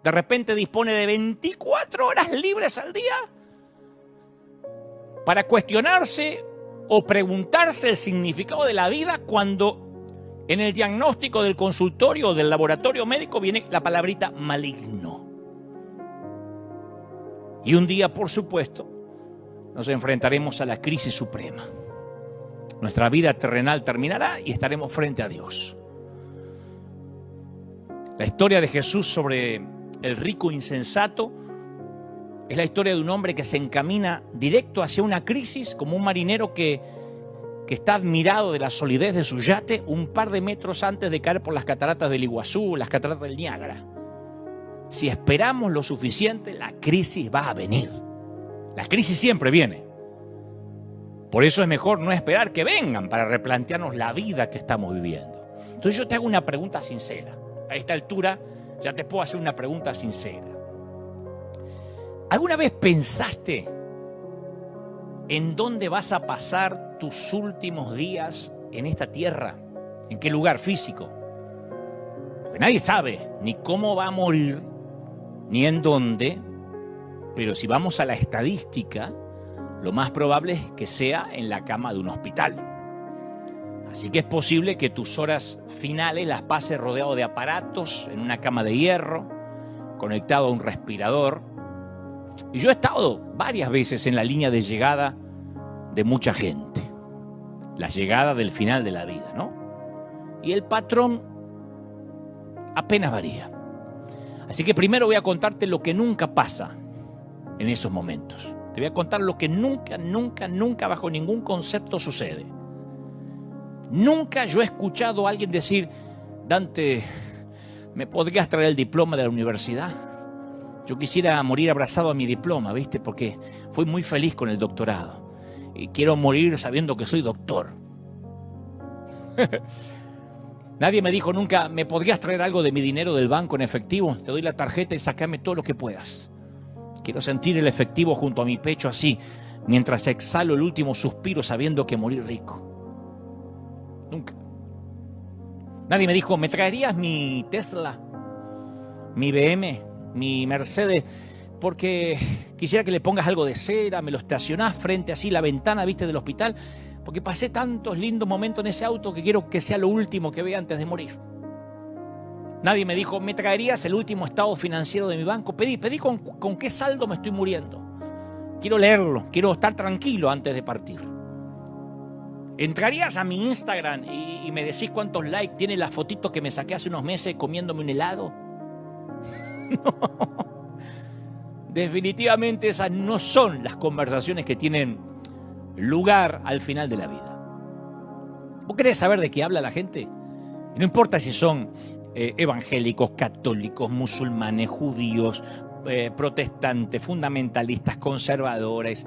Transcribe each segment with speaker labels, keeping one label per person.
Speaker 1: de repente dispone de 24 horas libres al día para cuestionarse o preguntarse el significado de la vida cuando en el diagnóstico del consultorio o del laboratorio médico viene la palabrita maligno. Y un día, por supuesto, nos enfrentaremos a la crisis suprema. Nuestra vida terrenal terminará y estaremos frente a Dios. La historia de Jesús sobre el rico insensato es la historia de un hombre que se encamina directo hacia una crisis como un marinero que está admirado de la solidez de su yate un par de metros antes de caer por las cataratas del Iguazú, las cataratas del Niágara. Si esperamos lo suficiente, la crisis va a venir. La crisis siempre viene. Por eso es mejor no esperar que vengan para replantearnos la vida que estamos viviendo. Entonces yo te hago una pregunta sincera. A esta altura ya te puedo hacer una pregunta sincera. ¿Alguna vez pensaste en dónde vas a pasar tus últimos días en esta tierra? ¿En qué lugar físico? Porque nadie sabe ni cómo va a morir, ni en dónde, pero si vamos a la estadística, lo más probable es que sea en la cama de un hospital. Así que es posible que tus horas finales las pases rodeado de aparatos, en una cama de hierro, conectado a un respirador. Y yo he estado varias veces en la línea de llegada de mucha gente. La llegada del final de la vida, ¿no? Y el patrón apenas varía. Así que primero voy a contarte lo que nunca pasa en esos momentos. Te voy a contar lo que nunca, bajo ningún concepto sucede. Nunca yo he escuchado a alguien decir: Dante, ¿me podrías traer el diploma de la universidad? Yo quisiera morir abrazado a mi diploma, ¿viste? Porque fui muy feliz con el doctorado. Y quiero morir sabiendo que soy doctor. Nadie me dijo nunca: ¿me podrías traer algo de mi dinero del banco en efectivo? Te doy la tarjeta y sacame todo lo que puedas. Quiero sentir el efectivo junto a mi pecho así, mientras exhalo el último suspiro sabiendo que morí rico. Nunca. Nadie me dijo: ¿me traerías mi Tesla, mi BM, mi Mercedes? Porque quisiera que le pongas algo de cera, me lo estacionás frente así la ventana, ¿viste? Del hospital, porque pasé tantos lindos momentos en ese auto que quiero que sea lo último que vea antes de morir. Nadie me dijo: ¿me traerías el último estado financiero de mi banco? Pedí con qué saldo me estoy muriendo. Quiero leerlo, quiero estar tranquilo antes de partir. ¿Entrarías a mi Instagram y me decís cuántos likes tiene la fotito que me saqué hace unos meses comiéndome un helado? No. Definitivamente esas no son las conversaciones que tienen lugar al final de la vida. ¿Vos querés saber de qué habla la gente? Y no importa si son evangélicos, católicos, musulmanes, judíos, protestantes, fundamentalistas, conservadores,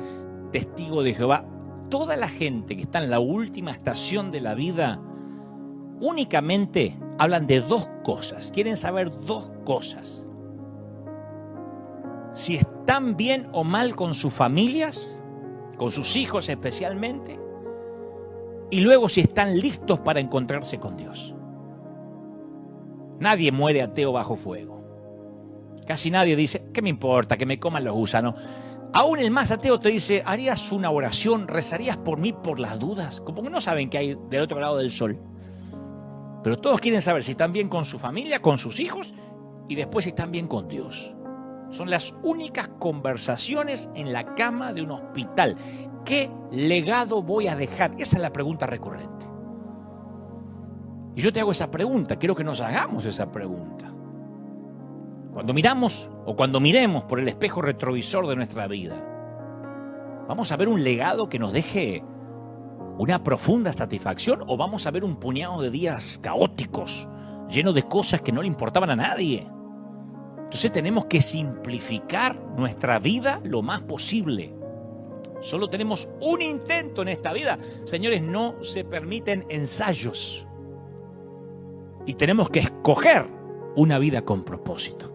Speaker 1: testigos de Jehová. Toda la gente que está en la última estación de la vida únicamente hablan de dos cosas. Quieren saber dos cosas: si están bien o mal con sus familias, con sus hijos especialmente, y luego si están listos para encontrarse con Dios. Nadie muere ateo bajo fuego. Casi nadie dice: ¿qué me importa que me coman los gusanos? Aún el más ateo te dice: ¿harías una oración? ¿Rezarías por mí por las dudas? Como que no saben qué hay del otro lado del sol. Pero todos quieren saber si están bien con su familia, con sus hijos, y después si están bien con Dios. Son las únicas conversaciones en la cama de un hospital. ¿Qué legado voy a dejar? Esa es la pregunta recurrente. Y yo te hago esa pregunta, quiero que nos hagamos esa pregunta. Cuando miramos o cuando miremos por el espejo retrovisor de nuestra vida, ¿vamos a ver un legado que nos deje una profunda satisfacción o vamos a ver un puñado de días caóticos, llenos de cosas que no le importaban a nadie? Entonces tenemos que simplificar nuestra vida lo más posible. Solo tenemos un intento en esta vida. Señores, no se permiten ensayos. Y tenemos que escoger una vida con propósito.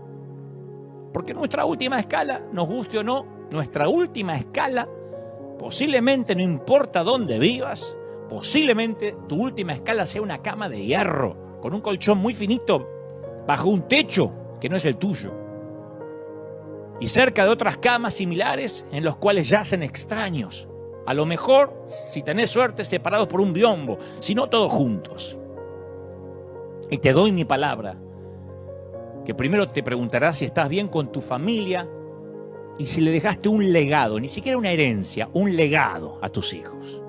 Speaker 1: Porque nuestra última escala, nos guste o no, nuestra última escala, posiblemente no importa dónde vivas, posiblemente tu última escala sea una cama de hierro, con un colchón muy finito, bajo un techo que no es el tuyo. y cerca de otras camas similares en los cuales yacen extraños. A lo mejor, si tenés suerte, separados por un biombo, si no todos juntos. Y te doy mi palabra, que primero te preguntarás si estás bien con tu familia y si le dejaste un legado, ni siquiera una herencia, un legado a tus hijos.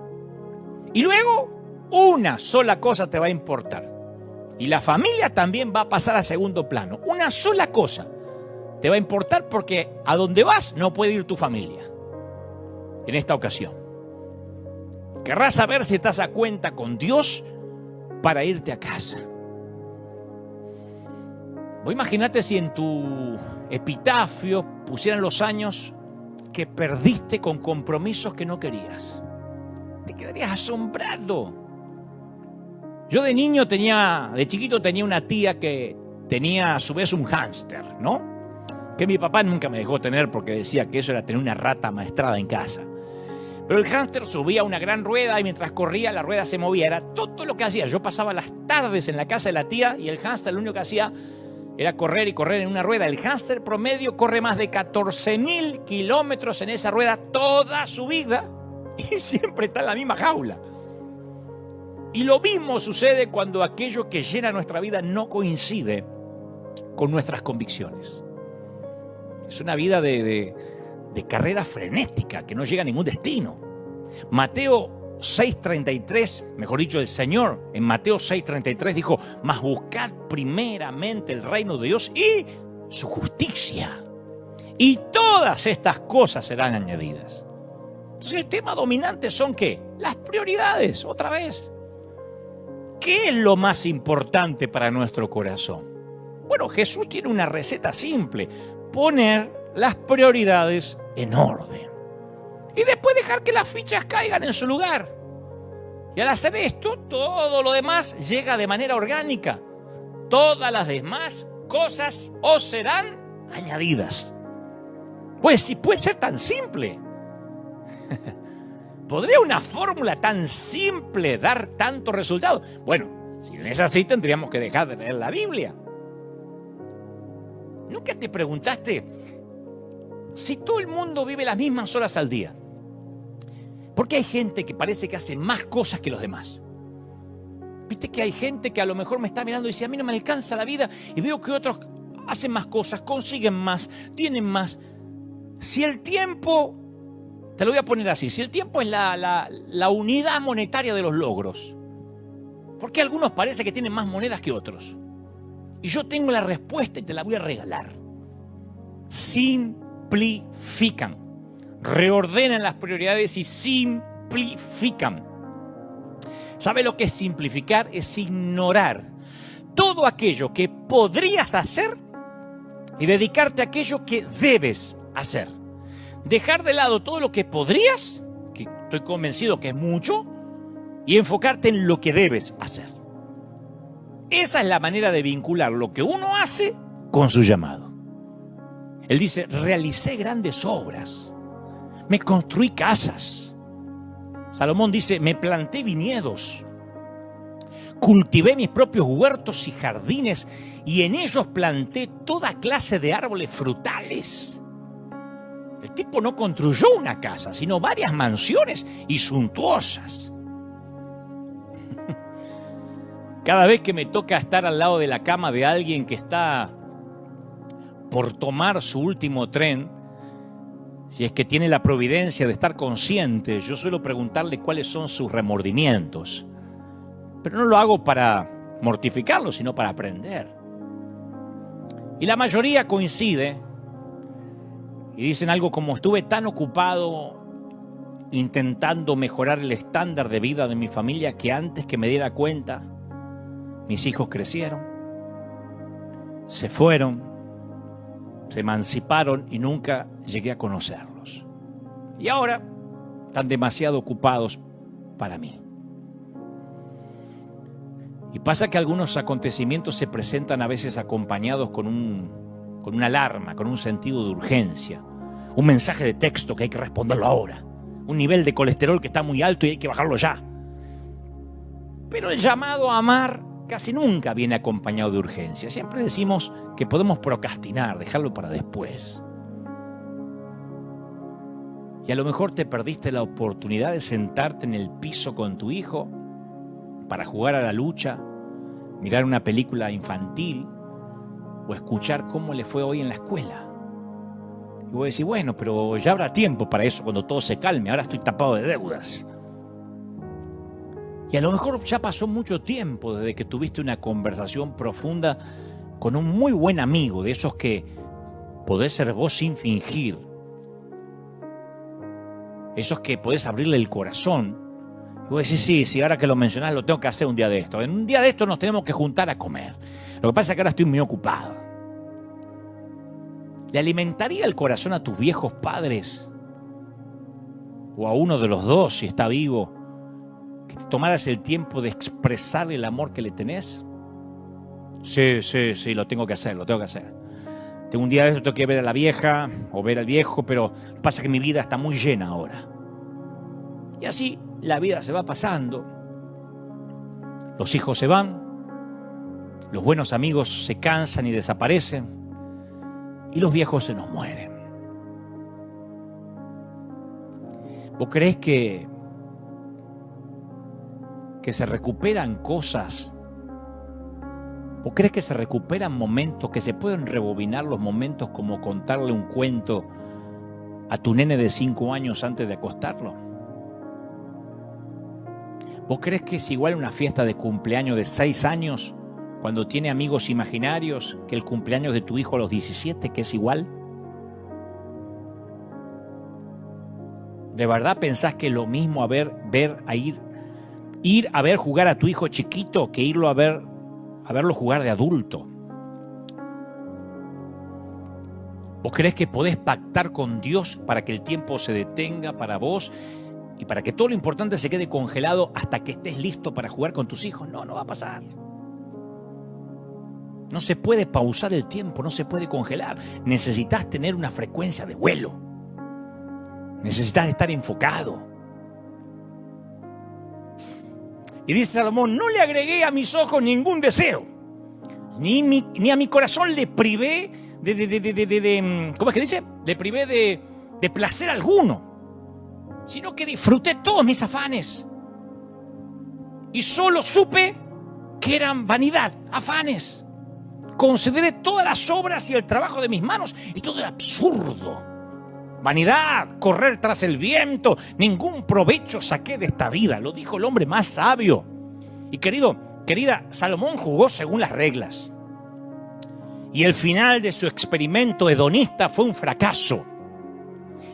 Speaker 1: Y luego, una sola cosa te va a importar. Y la familia también va a pasar a segundo plano. Una sola cosa te va a importar porque a donde vas no puede ir tu familia. En esta ocasión, querrás saber si estás a cuenta con Dios para irte a casa. Vos imagínate si en tu epitafio pusieran los años que perdiste con compromisos que no querías. Te quedarías asombrado. Yo de chiquito tenía una tía que tenía a su vez un hámster, ¿no? Que mi papá nunca me dejó tener porque decía que eso era tener una rata maestrada en casa. Pero el hámster subía a una gran rueda y mientras corría la rueda se movía. Era todo lo que hacía. Yo pasaba las tardes en la casa de la tía y el hámster lo único que hacía era correr y correr en una rueda. El hámster promedio corre más de 14.000 kilómetros en esa rueda toda su vida y siempre está en la misma jaula. Y lo mismo sucede cuando aquello que llena nuestra vida no coincide con nuestras convicciones. Es una vida de carrera frenética que no llega a ningún destino. Mateo 6:33, mejor dicho, el Señor en Mateo 6:33 dijo: mas buscad primeramente el reino de Dios y su justicia, y todas estas cosas serán añadidas. Entonces el tema dominante son ¿qué? Las prioridades, otra vez. ¿Qué es lo más importante para nuestro corazón? Bueno, Jesús tiene una receta simple: poner las prioridades en orden y después dejar que las fichas caigan en su lugar. Y al hacer esto, todo lo demás llega de manera orgánica. Todas las demás cosas os serán añadidas. Pues si puede ser tan simple. ¿Podría una fórmula tan simple dar tanto resultado? Bueno, si no es así, tendríamos que dejar de leer la Biblia. ¿Nunca te preguntaste si todo el mundo vive las mismas horas al día? ¿Por qué hay gente que parece que hace más cosas que los demás? Viste que hay gente que a lo mejor me está mirando y dice: a mí no me alcanza la vida, y veo que otros hacen más cosas, consiguen más, tienen más. Si el tiempo, te lo voy a poner así, si el tiempo es la unidad monetaria de los logros, ¿por qué algunos parece que tienen más monedas que otros? Y yo tengo la respuesta y te la voy a regalar. Simplifican. Reordenan las prioridades y simplifican. ¿Sabe lo que es simplificar? Es ignorar todo aquello que podrías hacer y dedicarte a aquello que debes hacer. Dejar de lado todo lo que podrías, que estoy convencido que es mucho, y enfocarte en lo que debes hacer. Esa es la manera de vincular lo que uno hace con su llamado. Él dice: realicé grandes obras. Me construí casas. Salomón dice: me planté viñedos. Cultivé mis propios huertos y jardines y en ellos planté toda clase de árboles frutales. El tipo no construyó una casa, sino varias mansiones y suntuosas. Cada vez que me toca estar al lado de la cama de alguien que está por tomar su último tren, si es que tiene la providencia de estar consciente, yo suelo preguntarle cuáles son sus remordimientos. Pero no lo hago para mortificarlo, sino para aprender. Y la mayoría coincide y dicen algo como: estuve tan ocupado intentando mejorar el estándar de vida de mi familia que antes que me diera cuenta, mis hijos crecieron, se fueron, se emanciparon y nunca llegué a conocerlos. Y ahora están demasiado ocupados para mí. Y pasa que algunos acontecimientos se presentan a veces acompañados con una alarma, con un sentido de urgencia, un mensaje de texto que hay que responderlo ahora, un nivel de colesterol que está muy alto y hay que bajarlo ya. Pero el llamado a amar casi nunca viene acompañado de urgencia. Siempre decimos que podemos procrastinar, dejarlo para después. Y a lo mejor te perdiste la oportunidad de sentarte en el piso con tu hijo para jugar a la lucha, mirar una película infantil o escuchar cómo le fue hoy en la escuela. Y vos decís, bueno, pero ya habrá tiempo para eso cuando todo se calme, ahora estoy tapado de deudas. Y a lo mejor ya pasó mucho tiempo desde que tuviste una conversación profunda con un muy buen amigo, de esos que podés ser vos sin fingir. Esos que podés abrirle el corazón. Y vos decís, sí, ahora que lo mencionás lo tengo que hacer un día de esto. En un día de esto nos tenemos que juntar a comer. Lo que pasa es que ahora estoy muy ocupado. ¿Le alimentaría el corazón a tus viejos padres? O a uno de los dos, si está vivo, que te tomaras el tiempo de expresarle el amor que le tenés? Sí, lo tengo que hacer. Tengo un día de esto, tengo que ver a la vieja o ver al viejo, pero lo que pasa es que mi vida está muy llena ahora. Y así la vida se va pasando. Los hijos se van, los buenos amigos se cansan y desaparecen, y los viejos se nos mueren. ¿Vos creés que se recuperan cosas? ¿Vos crees que se recuperan momentos, que se pueden rebobinar los momentos como contarle un cuento a tu nene de 5 años antes de acostarlo? ¿Vos crees que es igual una fiesta de cumpleaños de 6 años cuando tiene amigos imaginarios que el cumpleaños de tu hijo a los 17, que es igual? ¿De verdad pensás que es lo mismo ir a ver jugar a tu hijo chiquito que irlo a verlo jugar de adulto? ¿Vos creés que podés pactar con Dios para que el tiempo se detenga para vos y para que todo lo importante se quede congelado hasta que estés listo para jugar con tus hijos? No va a pasar. No se puede pausar el tiempo, no se puede congelar. Necesitas tener una frecuencia de vuelo. Necesitas estar enfocado. Y dice Salomón, no le agregué a mis ojos ningún deseo, ni a mi corazón le privé ¿cómo es que dice? Le privé de placer alguno, sino que disfruté todos mis afanes. Y solo supe que eran vanidad, afanes. Consideré todas las obras y el trabajo de mis manos y todo era absurdo. Vanidad, correr tras el viento, ningún provecho saqué de esta vida, lo dijo el hombre más sabio. Y querida, Salomón jugó según las reglas. Y el final de su experimento hedonista fue un fracaso.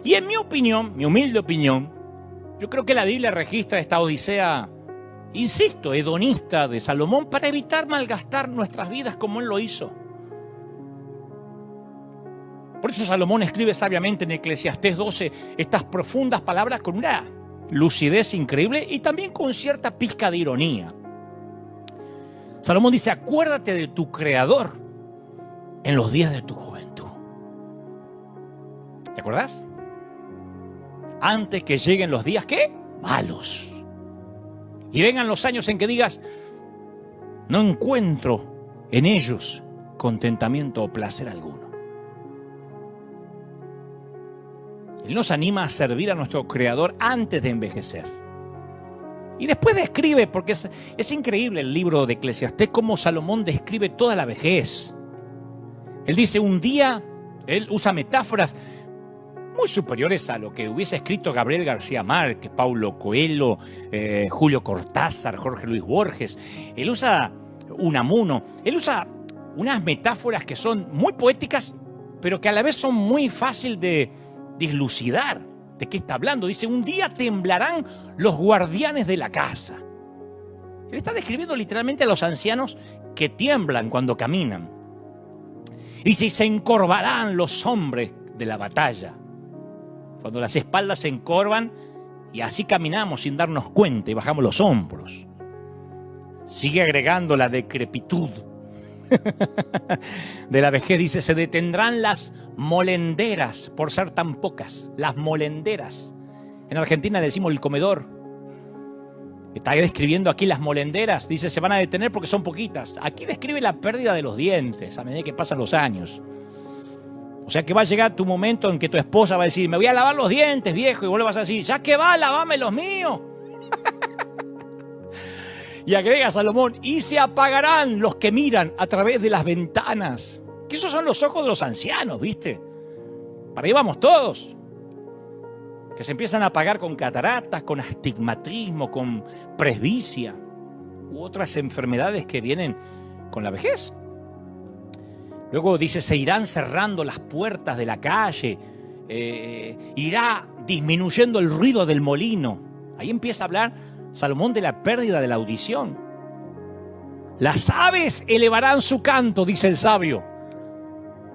Speaker 1: Y en mi opinión, mi humilde opinión, yo creo que la Biblia registra esta odisea, insisto, hedonista de Salomón para evitar malgastar nuestras vidas como él lo hizo. Por eso Salomón escribe sabiamente en Eclesiastés 12 estas profundas palabras con una lucidez increíble y también con cierta pizca de ironía. Salomón dice, acuérdate de tu Creador en los días de tu juventud. ¿Te acordás? Antes que lleguen los días, ¿qué? Malos. Y vengan los años en que digas, no encuentro en ellos contentamiento o placer alguno. Él nos anima a servir a nuestro Creador antes de envejecer. Y después describe, porque es increíble el libro de Eclesiastés, cómo Salomón describe toda la vejez. Él dice, un día, él usa metáforas muy superiores a lo que hubiese escrito Gabriel García Márquez, Paulo Coelho, Julio Cortázar, Jorge Luis Borges. Él usa Unamuno, él usa unas metáforas que son muy poéticas, pero que a la vez son muy fácil de dislucidar de qué está hablando. Dice, un día temblarán los guardianes de la casa. Él está describiendo literalmente a los ancianos que tiemblan cuando caminan. Dice, y se encorvarán los hombres de la batalla. Cuando las espaldas se encorvan y así caminamos sin darnos cuenta y bajamos los hombros. Sigue agregando la decrepitud de la vejez. Dice, se detendrán las molenderas por ser tan pocas. Las molenderas. En Argentina le decimos el comedor. Está describiendo aquí las molenderas. Dice, se van a detener porque son poquitas. Aquí describe la pérdida de los dientes a medida que pasan los años. O sea que va a llegar tu momento en que tu esposa va a decir, me voy a lavar los dientes, viejo, y vos le vas a decir, ya que va, lavame los míos. Y agrega Salomón, y se apagarán los que miran a través de las ventanas. Que esos son los ojos de los ancianos, ¿viste? Para ahí vamos todos. Que se empiezan a apagar con cataratas, con astigmatismo, con presbicia u otras enfermedades que vienen con la vejez. Luego dice, se irán cerrando las puertas de la calle, irá disminuyendo el ruido del molino. Ahí empieza a hablar Salomón de la pérdida de la audición. Las aves elevarán su canto, dice el sabio,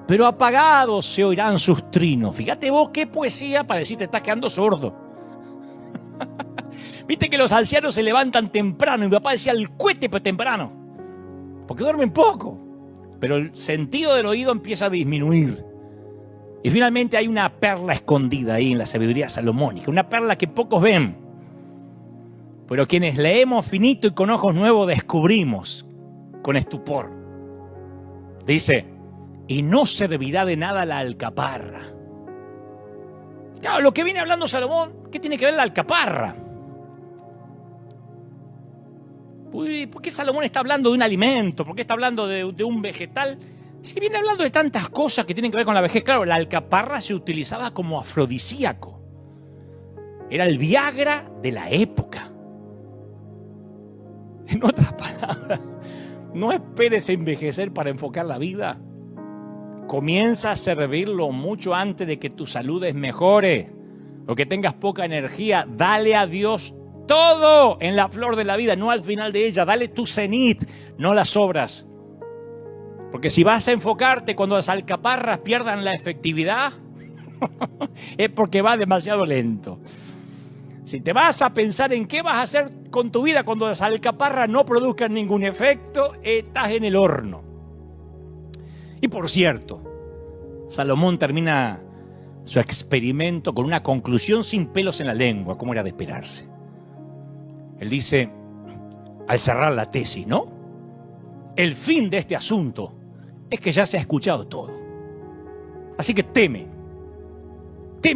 Speaker 1: pero apagados se oirán sus trinos. Fíjate vos qué poesía para decir te estás quedando sordo. Viste que los ancianos se levantan temprano, y mi papá decía el cohete pero temprano, porque duermen poco. Pero el sentido del oído empieza a disminuir. Y finalmente hay una perla escondida ahí en la sabiduría salomónica, una perla que pocos ven. Pero quienes leemos finito y con ojos nuevos descubrimos con estupor. Dice, y no servirá de nada la alcaparra. Claro, lo que viene hablando Salomón, ¿qué tiene que ver la alcaparra? ¿Por qué Salomón está hablando de un alimento? ¿Por qué está hablando de un vegetal? Si viene hablando de tantas cosas que tienen que ver con la vejez. Claro, la alcaparra se utilizaba como afrodisíaco. Era el Viagra de la época. En otras palabras, no esperes envejecer para enfocar la vida. Comienza a servirlo mucho antes de que tu salud mejore o que tengas poca energía. Dale a Dios todo en la flor de la vida, no al final de ella. Dale tu cenit, no las obras. Porque si vas a enfocarte cuando las alcaparras pierdan la efectividad, es porque va demasiado lento. Si te vas a pensar en qué vas a hacer con tu vida cuando las alcaparras no produzcan ningún efecto, estás en el horno. Y por cierto, Salomón termina su experimento con una conclusión sin pelos en la lengua, como era de esperarse. Él dice, al cerrar la tesis, ¿no? El fin de este asunto es que ya se ha escuchado todo. Así que teme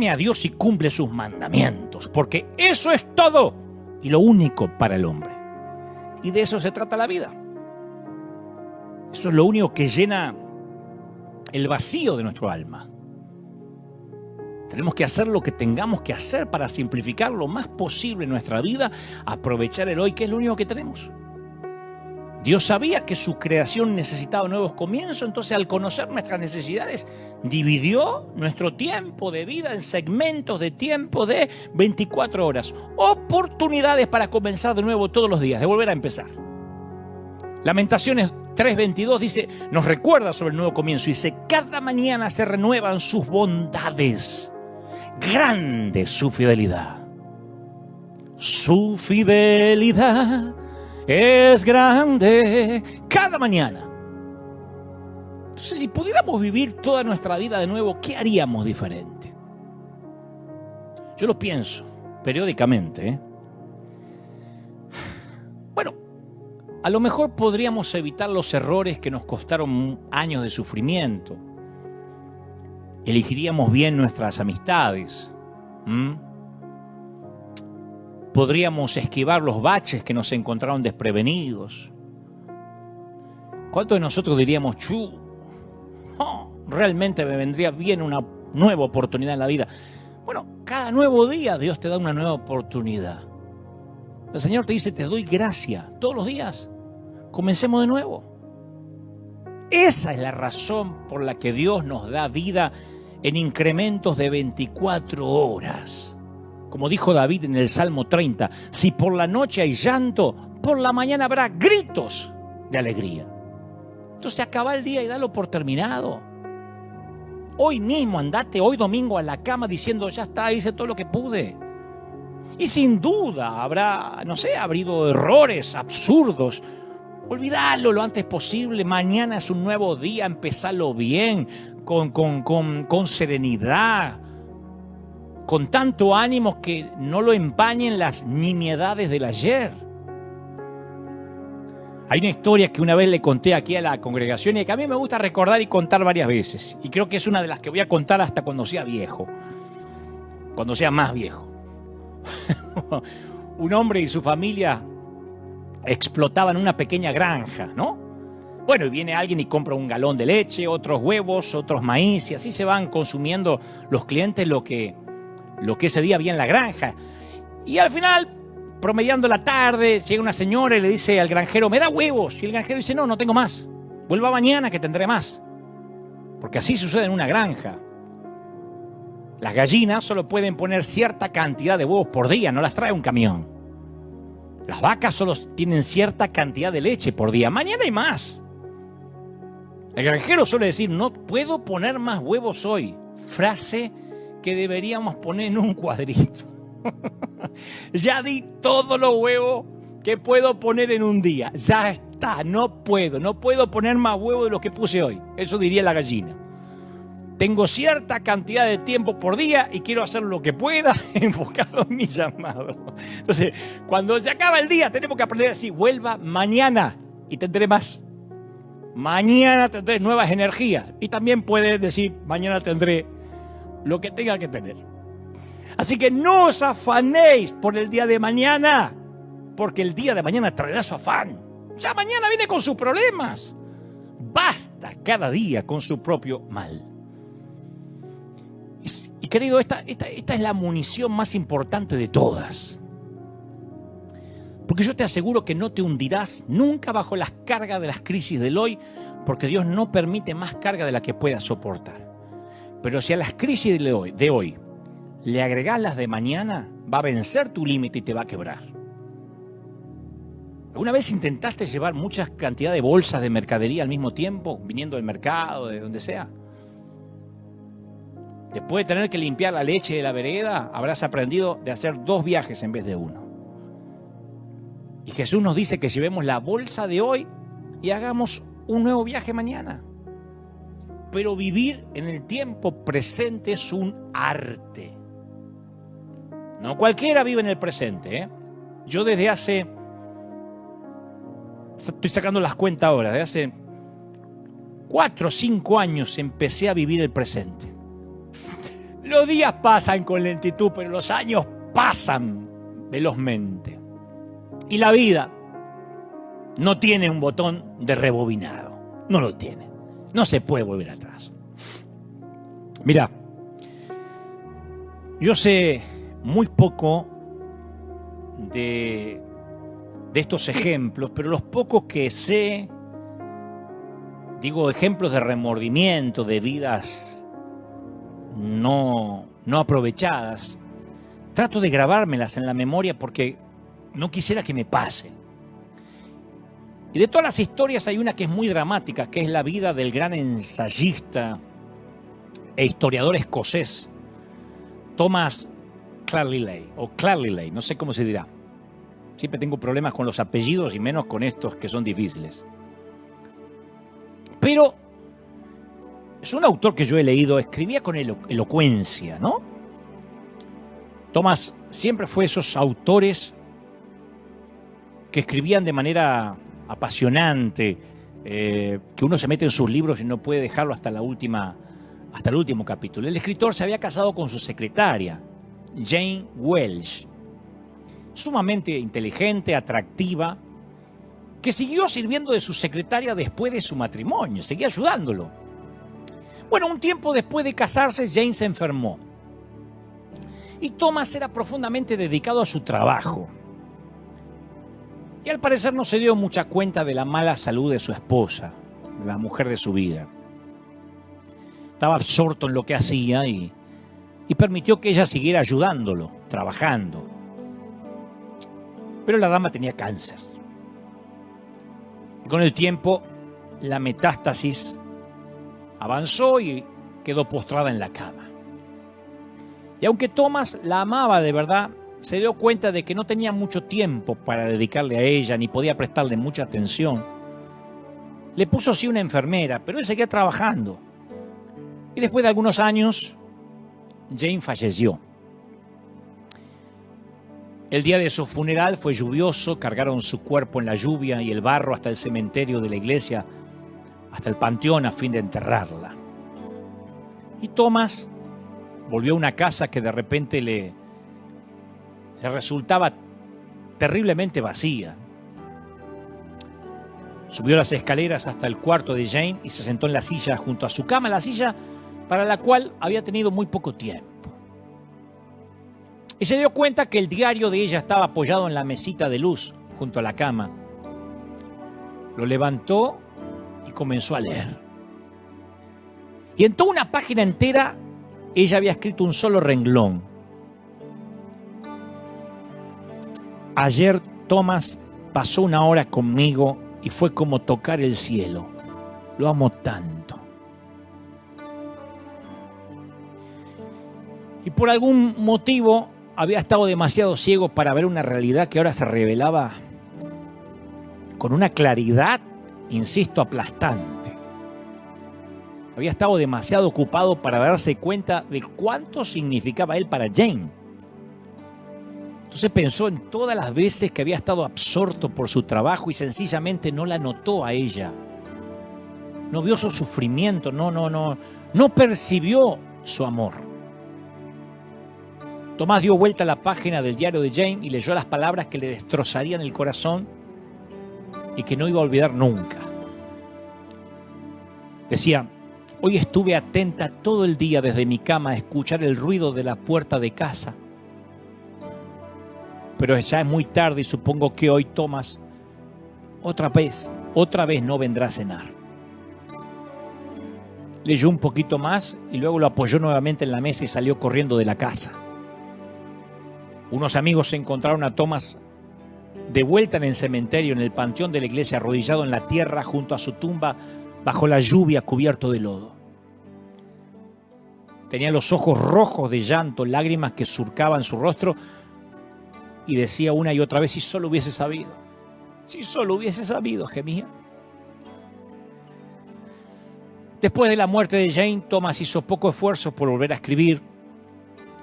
Speaker 1: a Dios y cumple sus mandamientos, porque eso es todo y lo único para el hombre. Y de eso se trata la vida. Eso es lo único que llena el vacío de nuestro alma. Tenemos que hacer lo que tengamos que hacer para simplificar lo más posible nuestra vida, aprovechar el hoy, que es lo único que tenemos. Dios sabía que su creación necesitaba nuevos comienzos, entonces al conocer nuestras necesidades, dividió nuestro tiempo de vida en segmentos de tiempo de 24 horas. Oportunidades para comenzar de nuevo todos los días, de volver a empezar. Lamentaciones 3:22 dice, nos recuerda sobre el nuevo comienzo. Dice, cada mañana se renuevan sus bondades. Grande su fidelidad. Su fidelidad es grande cada mañana. Entonces, si pudiéramos vivir toda nuestra vida de nuevo, ¿qué haríamos diferente? Yo lo pienso periódicamente. Bueno, a lo mejor podríamos evitar los errores que nos costaron años de sufrimiento. Elegiríamos bien nuestras amistades. Podríamos esquivar los baches que nos encontraron desprevenidos. ¿Cuántos de nosotros diríamos, realmente me vendría bien una nueva oportunidad en la vida? Bueno, cada nuevo día Dios te da una nueva oportunidad. El Señor te dice, te doy gracia todos los días. Comencemos de nuevo. Esa es la razón por la que Dios nos da vida en incrementos de 24 horas. Como dijo David en el Salmo 30, si por la noche hay llanto, por la mañana habrá gritos de alegría. Entonces acaba el día y dalo por terminado. Hoy mismo andate, hoy domingo, a la cama diciendo, ya está, hice todo lo que pude. Y sin duda habrá, habido errores absurdos. Olvidalo lo antes posible. Mañana es un nuevo día, empezalo bien, con serenidad, con tanto ánimo que no lo empañen las nimiedades del ayer. Hay una historia que una vez le conté aquí a la congregación y que a mí me gusta recordar y contar varias veces. Y creo que es una de las que voy a contar hasta cuando sea viejo. Cuando sea más viejo. Un hombre y su familia explotaban una pequeña granja, ¿no? Bueno, y viene alguien y compra un galón de leche, otros huevos, otros maíz, y así se van consumiendo los clientes lo que ese día había en la granja. Y al final, promediando la tarde, llega una señora y le dice al granjero, ¿me da huevos? Y el granjero dice, no tengo más. Vuelva mañana que tendré más. Porque así sucede en una granja. Las gallinas solo pueden poner cierta cantidad de huevos por día, no las trae un camión. Las vacas solo tienen cierta cantidad de leche por día. Mañana hay más. El granjero suele decir, no puedo poner más huevos hoy. Frase que deberíamos poner en un cuadrito. Ya di todos los huevos que puedo poner en un día. Ya está, no puedo poner más huevos de los que puse hoy. Eso diría la gallina. Tengo cierta cantidad de tiempo por día y quiero hacer lo que pueda enfocado en mi llamado. Entonces, cuando se acaba el día, tenemos que aprender a decir, vuelva mañana y tendré más. Mañana tendré nuevas energías. Y también puedes decir, mañana tendré lo que tenga que tener. Así que no os afanéis por el día de mañana, porque el día de mañana traerá su afán. Ya mañana viene con sus problemas. Basta cada día con su propio mal. Y querido, esta es la munición más importante de todas. Porque yo te aseguro que no te hundirás nunca bajo las cargas de las crisis del hoy, porque Dios no permite más carga de la que puedas soportar. Pero si a las crisis de hoy le agregás las de mañana, va a vencer tu límite y te va a quebrar. ¿Alguna vez intentaste llevar muchas cantidades de bolsas de mercadería al mismo tiempo, viniendo del mercado, de donde sea? Después de tener que limpiar la leche de la vereda, habrás aprendido de hacer 2 viajes en vez de 1. Y Jesús nos dice que llevemos la bolsa de hoy y hagamos un nuevo viaje mañana. Pero vivir en el tiempo presente es un arte. No cualquiera vive en el presente, ¿eh? Yo desde hace, estoy sacando las cuentas ahora, desde hace 4 o 5 años empecé a vivir el presente. Los días pasan con lentitud, pero los años pasan velozmente. Y la vida no tiene un botón de rebobinado. No lo tiene. No se puede volver atrás. Mira, yo sé muy poco de estos ejemplos, pero los pocos que sé, digo ejemplos de remordimiento, de vidas no aprovechadas, trato de grabármelas en la memoria porque no quisiera que me pase. Y de todas las historias hay una que es muy dramática, que es la vida del gran ensayista e historiador escocés Thomas Carlyle, o Carlyle, no sé cómo se dirá. Siempre tengo problemas con los apellidos y menos con estos que son difíciles. Pero es un autor que yo he leído, escribía con elocuencia, ¿no? Thomas siempre fue esos autores que escribían de manera apasionante, que uno se mete en sus libros y no puede dejarlo hasta el último capítulo. El escritor se había casado con su secretaria, Jane Welch, sumamente inteligente, atractiva, que siguió sirviendo de su secretaria después de su matrimonio, seguía ayudándolo. Bueno, un tiempo después de casarse, Jane se enfermó. Y Thomas era profundamente dedicado a su trabajo. Y al parecer no se dio mucha cuenta de la mala salud de su esposa, la mujer de su vida. Estaba absorto en lo que hacía y permitió que ella siguiera ayudándolo, trabajando. Pero la dama tenía cáncer. Con el tiempo, la metástasis avanzó y quedó postrada en la cama. Y aunque Thomas la amaba de verdad, se dio cuenta de que no tenía mucho tiempo para dedicarle a ella, ni podía prestarle mucha atención. Le puso sí una enfermera, pero él seguía trabajando. Y después de algunos años, Jane falleció. El día de su funeral fue lluvioso, cargaron su cuerpo en la lluvia y el barro hasta el cementerio de la iglesia, hasta el panteón a fin de enterrarla. Y Thomas volvió a una casa que de repente le resultaba terriblemente vacía. Subió las escaleras hasta el cuarto de Jane y se sentó en la silla junto a su cama, la silla para la cual había tenido muy poco tiempo. Y se dio cuenta que el diario de ella estaba apoyado en la mesita de luz junto a la cama. Lo levantó y comenzó a leer. Y en toda una página entera ella había escrito un solo renglón. Ayer Thomas pasó una hora conmigo y fue como tocar el cielo. Lo amo tanto. Y por algún motivo había estado demasiado ciego para ver una realidad que ahora se revelaba con una claridad, insisto, aplastante. Había estado demasiado ocupado para darse cuenta de cuánto significaba él para Jane. Entonces pensó en todas las veces que había estado absorto por su trabajo y sencillamente no la notó a ella. No vio su sufrimiento, no percibió su amor. Tomás dio vuelta a la página del diario de Jane y leyó las palabras que le destrozarían el corazón y que no iba a olvidar nunca. Decía: hoy estuve atenta todo el día desde mi cama a escuchar el ruido de la puerta de casa. Pero ya es muy tarde y supongo que hoy Thomas otra vez no vendrá a cenar. Leyó un poquito más y luego lo apoyó nuevamente en la mesa y salió corriendo de la casa. Unos amigos encontraron a Thomas de vuelta en el cementerio, en el panteón de la iglesia, arrodillado en la tierra junto a su tumba, bajo la lluvia, cubierto de lodo. Tenía los ojos rojos de llanto, lágrimas que surcaban su rostro, y decía una y otra vez: si solo hubiese sabido, gemía. Después de la muerte de Jane, Thomas hizo poco esfuerzo por volver a escribir.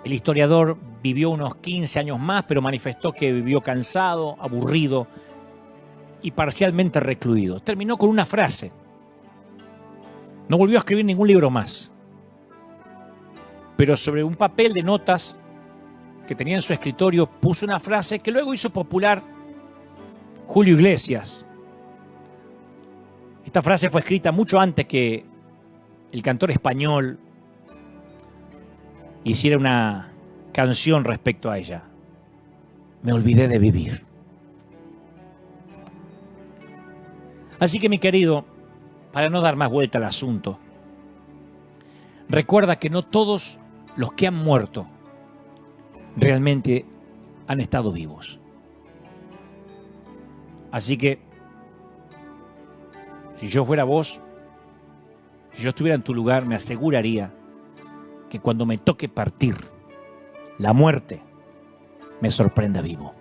Speaker 1: El historiador vivió unos 15 años más, pero manifestó que vivió cansado, aburrido y parcialmente recluido. Terminó con una frase. No volvió a escribir ningún libro más. Pero sobre un papel de notas que tenía en su escritorio puso una frase que luego hizo popular Julio Iglesias. Esta frase fue escrita mucho antes que el cantor español hiciera una canción respecto a ella. Me olvidé de vivir. Así que, mi querido, para no dar más vuelta al asunto, recuerda que no todos los que han muerto realmente han estado vivos. Así que, si yo fuera vos, si yo estuviera en tu lugar, me aseguraría que cuando me toque partir, la muerte me sorprenda vivo.